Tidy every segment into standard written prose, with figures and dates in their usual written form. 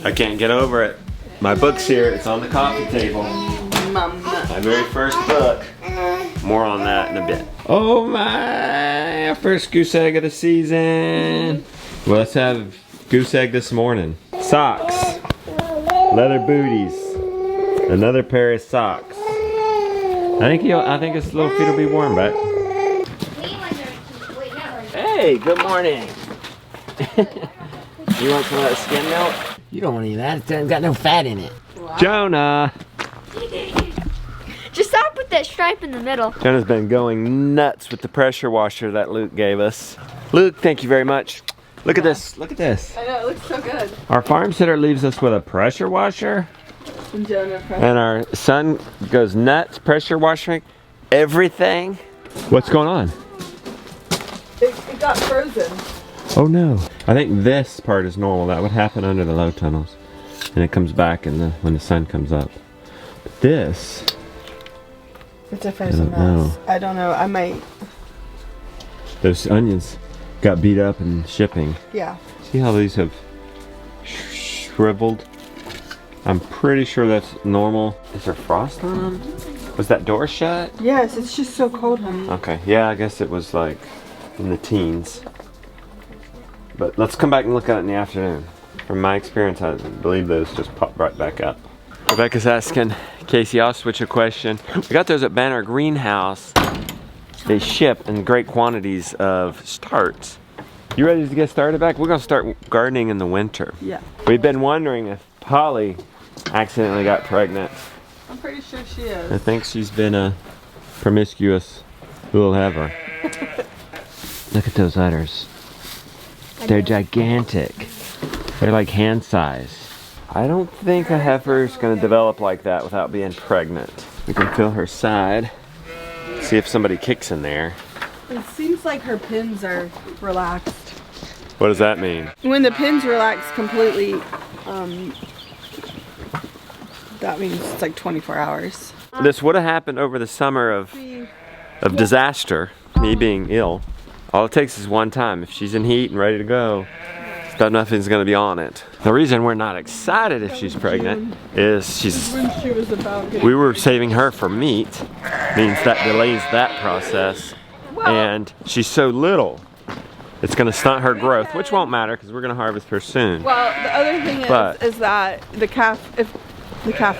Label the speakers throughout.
Speaker 1: I can't get over it. My book's here. It's on the coffee table. My very first book. More on that in a bit. Oh my! Our first goose egg of the season. Well, let's have goose egg this morning. Socks. Leather booties. Another pair of socks. I think his little feet will be warm, but. Hey, good morning. You want some of that skim milk?
Speaker 2: You don't want any of that. It hasn't got no fat in it.
Speaker 1: Wow. Jonah!
Speaker 3: Just stop with that stripe in the middle.
Speaker 1: Jonah's been going nuts with the pressure washer that Luke gave us. Luke, thank you very much. Look at this. Look at this.
Speaker 4: I know, it looks so good.
Speaker 1: Our farm sitter leaves us with a pressure washer.
Speaker 4: And Jonah
Speaker 1: And our son goes nuts, pressure washing everything. What's going on?
Speaker 4: It got frozen.
Speaker 1: Oh no. I think this part is normal. That would happen under the low tunnels. And it comes back when the sun comes up. But this...
Speaker 4: It's a frozen mess. I don't know. I might...
Speaker 1: Those onions got beat up in shipping.
Speaker 4: Yeah.
Speaker 1: See how these have shriveled? I'm pretty sure that's normal. Is there frost on them? Was that door shut?
Speaker 4: Yes, it's just so cold, honey.
Speaker 1: Okay, yeah, I guess it was like in the teens. But let's come back and look at it in the afternoon. From my experience, I believe those just pop right back up. Rebecca's asking, Casey, I'll switch a question. We got those at Banner Greenhouse. They ship in great quantities of starts. You ready to get started back? We're gonna start gardening in the winter.
Speaker 4: Yeah.
Speaker 1: We've been wondering if Polly accidentally got pregnant.
Speaker 4: I'm pretty sure she is.
Speaker 1: I think she's been a promiscuous little heifer. Look at those udders. They're gigantic. They're like hand size. I don't think a heifer is going to develop like that without being pregnant. We can feel her side. See if somebody kicks in there.
Speaker 4: It seems like her pins are relaxed.
Speaker 1: What does that mean?
Speaker 4: When the pins relax completely, that means it's like 24 hours.
Speaker 1: This would have happened over the summer of disaster, me being ill. All it takes is one time. If she's in heat and ready to go, nothing's gonna be on it. The reason we're not excited if she's pregnant is we were saving her for meat. Means that delays that process. And she's so little, it's gonna stunt her growth, which won't matter because we're gonna harvest her soon.
Speaker 4: Well, the other thing is that the calf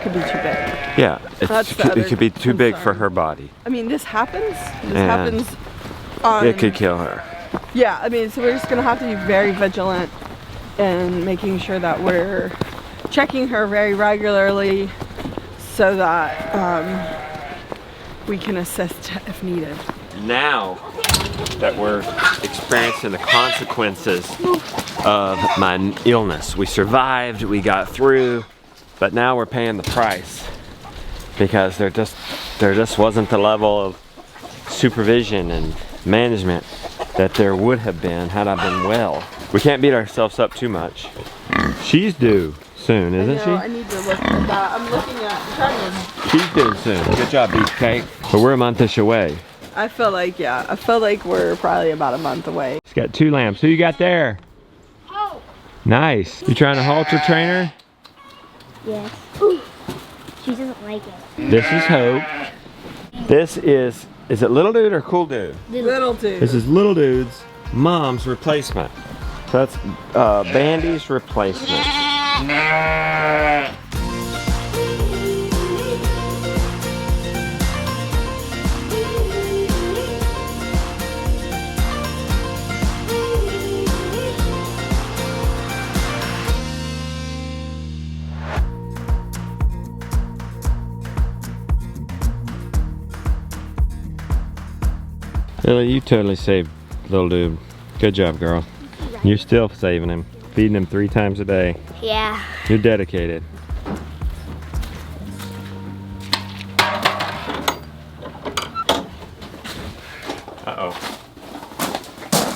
Speaker 4: could be too big.
Speaker 1: Yeah, it could be too big for her body.
Speaker 4: I mean, this happens. This happens on...
Speaker 1: It could kill her.
Speaker 4: Yeah, I mean, so we're just gonna have to be very vigilant in making sure that we're checking her very regularly so that we can assist if needed.
Speaker 1: Now that we're experiencing the consequences of my illness, we survived, we got through, but now we're paying the price because there just wasn't the level of supervision and management that there would have been had I been well. We can't beat ourselves up too much. She's due soon, isn't she?
Speaker 4: I need to look at that. I'm looking at trying to...
Speaker 1: She's due soon. Good job, Beefcake. But we're a month-ish away.
Speaker 4: I feel like, yeah, I feel like we're probably about a month away.
Speaker 1: She's got 2 lambs. Who you got there?
Speaker 3: Oh.
Speaker 1: Nice. You trying to halter train her?
Speaker 3: Yes. Ooh. She doesn't like it.
Speaker 1: This is Hope. This is it Little Dude or Cool Dude?
Speaker 4: Little Dude.
Speaker 1: This is Little Dude's mom's replacement. So that's Bandy's replacement. Lily, you totally saved Little Dude. Good job, girl. You're still saving him, feeding him 3 times a day.
Speaker 3: Yeah.
Speaker 1: You're dedicated. Uh-oh.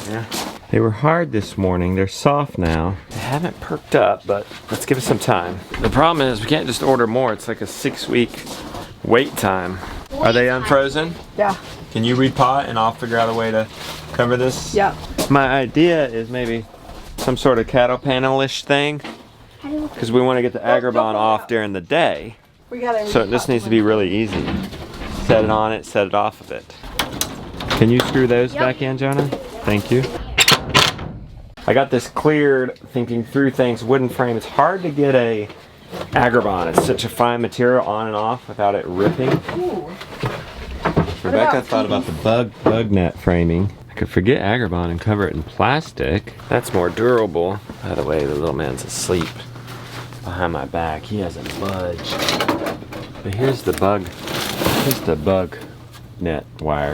Speaker 1: Yeah. They were hard this morning. They're soft now. They haven't perked up, but let's give it some time. The problem is we can't just order more. It's like a 6-week wait time. Are they unfrozen?
Speaker 4: Yeah.
Speaker 1: Can you repot and I'll figure out a way to cover this?
Speaker 4: Yeah.
Speaker 1: My idea is maybe some sort of cattle panel-ish thing because we want to get the agrabah off during the day.
Speaker 4: We gotta.
Speaker 1: So this needs to be really easy. Set it on it, set it off of it. Can you screw those back in, Jonah? Thank you. I got this cleared, thinking through things, wooden frame. It's hard to get a agrabah. It's such a fine material on and off without it ripping.
Speaker 4: Ooh.
Speaker 1: Rebecca thought about the bug net framing. I could forget agrabah and cover it in plastic. That's more durable. By the way, the little man's asleep behind my back. He hasn't budged. But here's the bug net wire.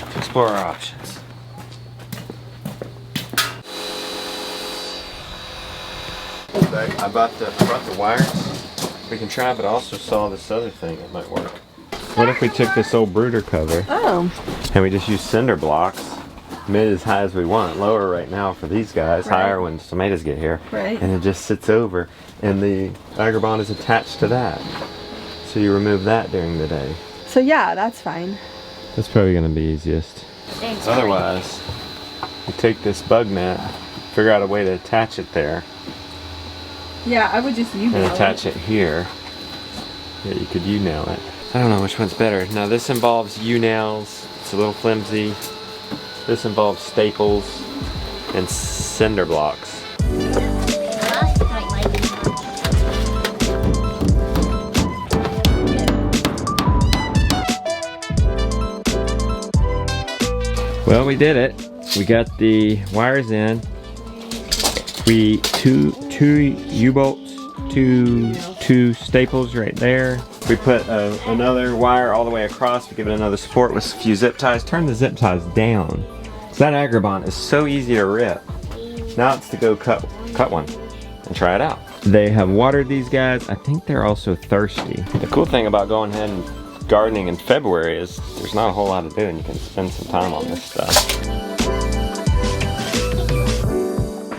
Speaker 1: Let's explore our options. I brought the wires. We can try, but I also saw this other thing that might work. What if we took this old brooder cover and we just use cinder blocks, mid as high as we want, lower right now for these guys, higher when tomatoes get here, and it just sits over, and the agrabah is attached to that. So you remove that during the day.
Speaker 4: So yeah, that's fine.
Speaker 1: That's probably going to be easiest.
Speaker 3: Thanks,
Speaker 1: Otherwise, you take this bug net, figure out a way to attach it there,
Speaker 4: Yeah, I would just
Speaker 1: and attach it here. Yeah, you could U-nail it. I don't know which one's better. Now this involves U-nails. It's a little flimsy. This involves staples and cinder blocks. Well, we did it. We got the wires in. We two U-bolts, two staples right there. We put another wire all the way across to give it another support with a few zip ties. Turn the zip ties down. So that agrabah is so easy to rip. Now it's to go cut one and try it out. They have watered these guys. I think they're also thirsty. The cool thing about going ahead and gardening in February is there's not a whole lot to do and you can spend some time on this stuff.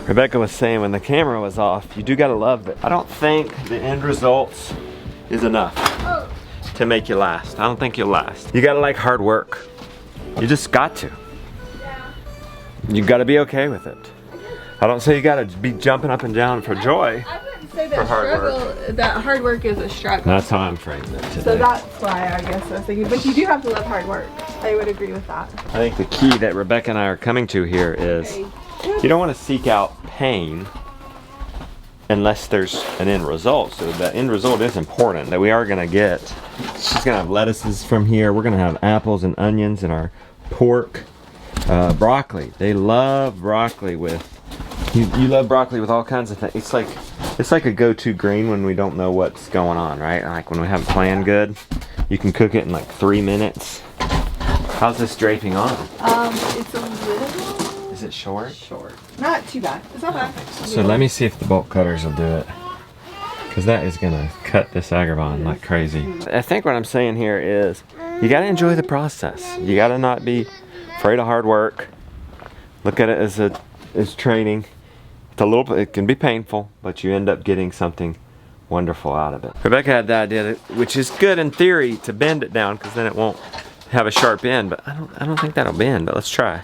Speaker 1: Rebecca was saying when the camera was off, you do gotta love it. I don't think the end results is enough to make you last. I don't think you'll last. You gotta like hard work. You just got to. You gotta be okay with it. I don't say you gotta be jumping up and down for joy.
Speaker 4: I wouldn't say
Speaker 1: For
Speaker 4: that hard work is a struggle.
Speaker 1: That's how I'm framing it today.
Speaker 4: So that's why I guess I was thinking, but you do have to love hard work. I would agree with that.
Speaker 1: I think the key that Rebecca and I are coming to here is you don't want to seek out pain unless there's an end result. So the end result is important that we are going to get. She's going to have lettuces from here. We're going to have apples and onions and our pork. Broccoli. They love broccoli with, you love broccoli with all kinds of things. It's like a go-to green when we don't know what's going on, right? Like when we haven't planned good, you can cook it in like 3 minutes. How's this draping on?
Speaker 4: It's a little...
Speaker 1: Is it short?
Speaker 4: Short. Not too bad. It's not bad.
Speaker 1: So let me see if the bolt cutters will do it. Because that is going to cut this agrabah like crazy. I think what I'm saying here is you got to enjoy the process. You got to not be afraid of hard work. Look at it as training. It can be painful, but you end up getting something wonderful out of it. Rebecca had the idea, which is good in theory, to bend it down because then it won't have a sharp end, but I don't think that'll bend, but let's try.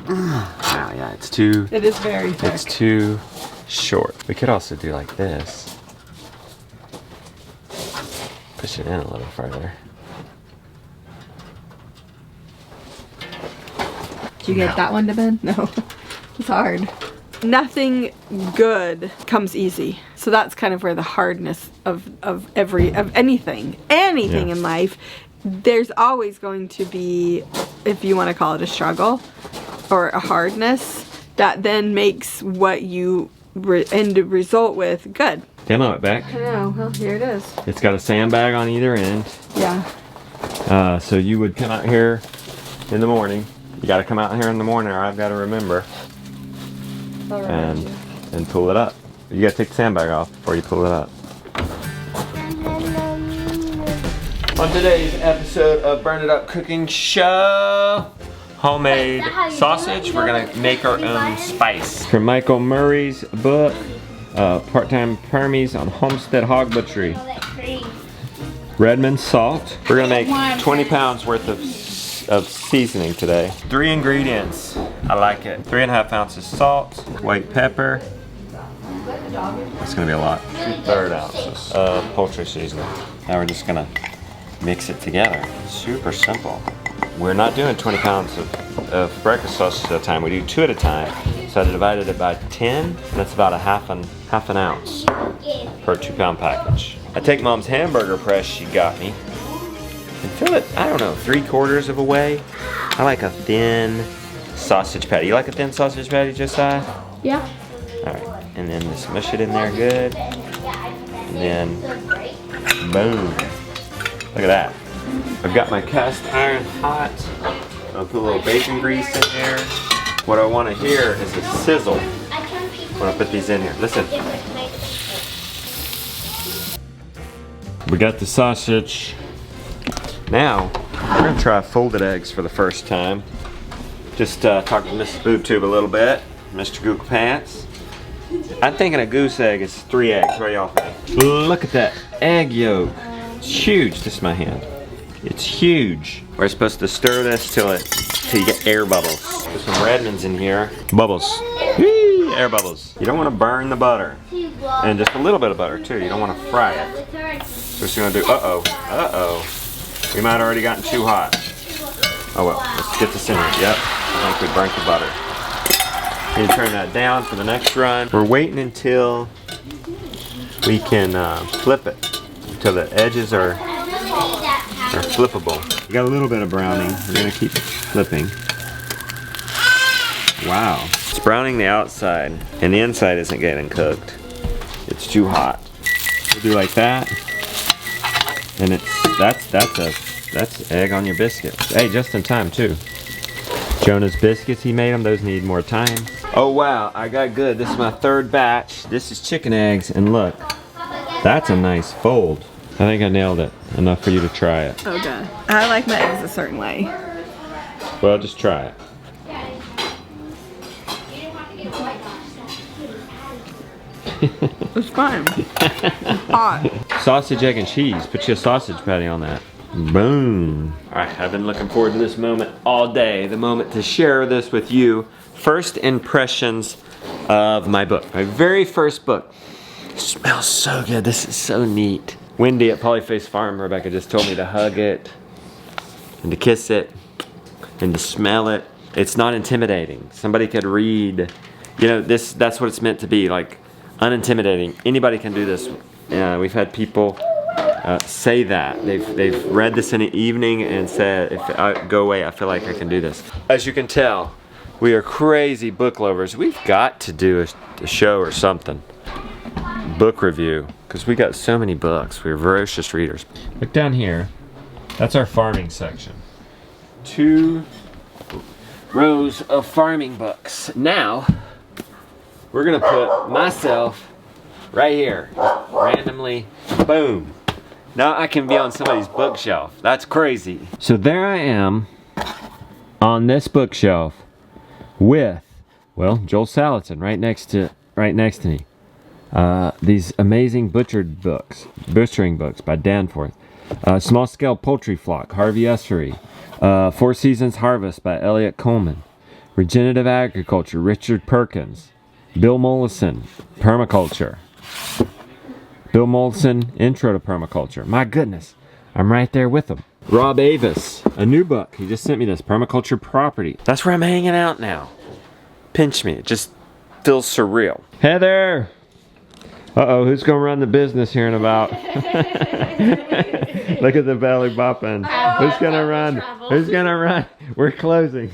Speaker 1: Wow, yeah, it
Speaker 4: is very thick.
Speaker 1: It's too short. We could also do like this. Push it in a little further.
Speaker 4: Did you get that one to bend? No, it's hard. Nothing good comes easy. So that's kind of where the hardness of anything in life, there's always going to be, if you want to call it a struggle or a hardness, that then makes what you end result with good.
Speaker 1: Demo it back.
Speaker 4: I know, well, here it is.
Speaker 1: It's got a sandbag on either end.
Speaker 4: Yeah.
Speaker 1: So you would come out here in the morning. You got to come out here in the morning, or I've got to remember.
Speaker 4: All right.
Speaker 1: And pull it up. You got to take the sandbag off before you pull it up. On today's episode of Burn It Up Cooking Show, homemade sausage. We're gonna make our own spice. From Michael Murray's book, Part-Time Permies on Homestead Hog Butchery. Redmond salt. We're gonna make 20 pounds worth of seasoning today. 3 ingredients: I like it. 3.5 ounces salt, white pepper. It's gonna be a lot. 2/3 ounces of poultry seasoning. Now we're just gonna mix it together. Super simple. We're not doing 20 pounds of breakfast sausage at a time. We do 2 at a time. So I divided it by 10, and that's about a half an ounce per 2-pound package. I take Mom's hamburger press she got me and fill it, I don't know, 3/4 of a way. I like a thin sausage patty. You like a thin sausage patty, Josiah?
Speaker 3: Yeah.
Speaker 1: All right, and then just mush it in there good. And then, boom. Look at that. I've got my cast iron hot. I'll put a little bacon grease in there. What I want to hear is a sizzle when I put these in here. Listen. We got the sausage. Now, we're going to try folded eggs for the first time. Just talk to Mrs. Boob Tube a little bit. Mr. Google Pants. I'm thinking a goose egg is 3 eggs. What do y'all think? Look at that egg yolk. It's huge. This is my hand. It's huge. We're supposed to stir this till you get air bubbles. There's some Redmonds in here. Bubbles. Whee! Air bubbles. You don't want to burn the butter. And just a little bit of butter too. You don't want to fry it. So what you're going to do, uh-oh. We might have already gotten too hot. Oh well, let's get this in here. Yep, I think we burnt the butter. Need to turn that down for the next run. We're waiting until we can flip it. Until the edges are flippable. We got a little bit of browning. We're gonna keep flipping. Wow. It's browning the outside and the inside isn't getting cooked. It's too hot. We'll do like that. And that's egg on your biscuits. Hey, just in time too. Jonah's biscuits, he made them. Those need more time. Oh wow, I got good. This is my 3rd batch. This is chicken eggs, and look, that's a nice fold. I think I nailed it. Enough for you to try it.
Speaker 4: Okay. I like my eggs a certain way.
Speaker 1: Well, just try it.
Speaker 4: It's fine. It's hot.
Speaker 1: Sausage, egg, and cheese. Put you a sausage patty on that. Boom. All right, I've been looking forward to this moment all day. The moment to share this with you. First impressions of my book. My very first book. It smells so good. This is so neat. Wendy at Polyface Farm, Rebecca just told me to hug it and to kiss it and to smell it. It's not intimidating. Somebody could read, you know, that's what it's meant to be, like unintimidating. Anybody can do this. We've had people say that. They've read this in the evening and said, if I go away, I feel like I can do this. As you can tell, we are crazy book lovers. We've got to do a show or something. Book review, because we got so many books. We're voracious readers. Look down here. That's our farming section. 2 rows of farming books. Now, we're gonna put myself right here. Randomly, boom. Now I can be on somebody's bookshelf. That's crazy. So there I am on this bookshelf with, well, Joel Salatin right next to me. These amazing butchering books by Danforth. Small Scale Poultry Flock, Harvey Ussery. 4 Seasons Harvest by Elliot Coleman. Regenerative Agriculture, Richard Perkins. Bill Mollison, Permaculture. Bill Mollison, Intro to Permaculture. My goodness, I'm right there with him. Rob Avis, a new book. He just sent me this, Permaculture Property. That's where I'm hanging out now. Pinch me, it just feels surreal. Heather! Uh-oh, who's gonna run the business here in about? Look at the belly bopping. Who's gonna run? Who's gonna run? We're closing.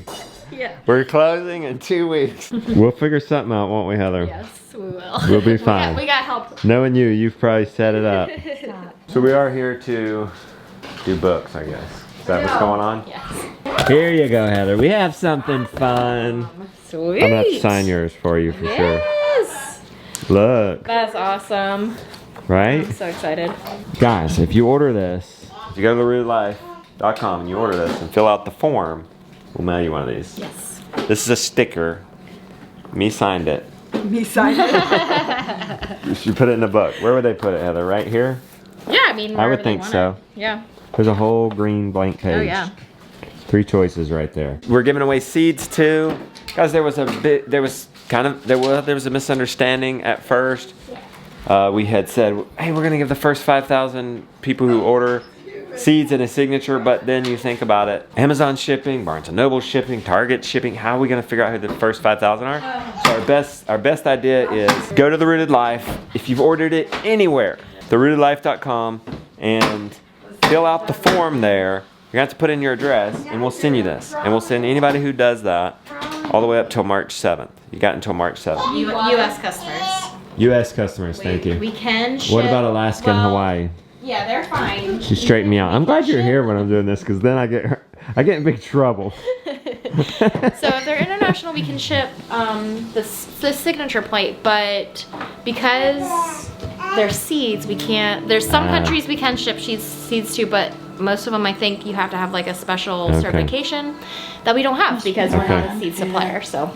Speaker 3: Yeah.
Speaker 1: We're closing in 2 weeks. We'll figure something out, won't we, Heather?
Speaker 3: Yes, we will.
Speaker 1: We'll be fine.
Speaker 3: We got help.
Speaker 1: Knowing you, you've probably set it up. So we are here to do books, I guess. Is that what's going on?
Speaker 3: Yes.
Speaker 1: Here you go, Heather. We have something fun.
Speaker 3: Sweet.
Speaker 1: I'm gonna have to sign yours for you for sure.
Speaker 3: Yes.
Speaker 1: Look.
Speaker 3: That's awesome.
Speaker 1: Right?
Speaker 3: I'm so excited.
Speaker 1: Guys, if you order this, if you go to LaRueLife.com and you order this and fill out the form, we'll mail you one of these.
Speaker 3: Yes.
Speaker 1: This is a sticker. Me signed it.
Speaker 4: Me sign it.
Speaker 1: You should put it in the book. Where would they put it, Heather? Right here?
Speaker 3: Yeah, I mean,
Speaker 1: I would
Speaker 3: wherever they
Speaker 1: think
Speaker 3: want
Speaker 1: so.
Speaker 3: it. Yeah.
Speaker 1: There's a whole green blank page.
Speaker 3: Oh, yeah.
Speaker 1: 3 choices right there. We're giving away seeds too. Guys, there was a misunderstanding at first. We had said, hey, we're gonna give the first 5,000 people who order seeds and a signature, but then you think about it, Amazon shipping, Barnes & Noble shipping, Target shipping, how are we gonna figure out who the first 5,000 are? So our best idea is go to The Rooted Life. If you've ordered it anywhere, therootedlife.com, and fill out the form there. You're gonna have to put in your address, and we'll send you this. And we'll send anybody who does that all the way up till March 7th. You got until March 7th.
Speaker 5: U.S. customers.
Speaker 1: U.S. customers, thank you.
Speaker 5: We can ship.
Speaker 1: What about Alaska and Hawaii?
Speaker 5: Yeah, they're fine.
Speaker 1: She straightened me out. I'm glad you're here when I'm doing this, because then I get in big trouble.
Speaker 5: So if they're international, we can ship the signature plate, but because they're seeds, we can't. There's some countries we can ship seeds to, but most of them, I think, you have to have like a special certification that we don't have because we're not a seed supplier. So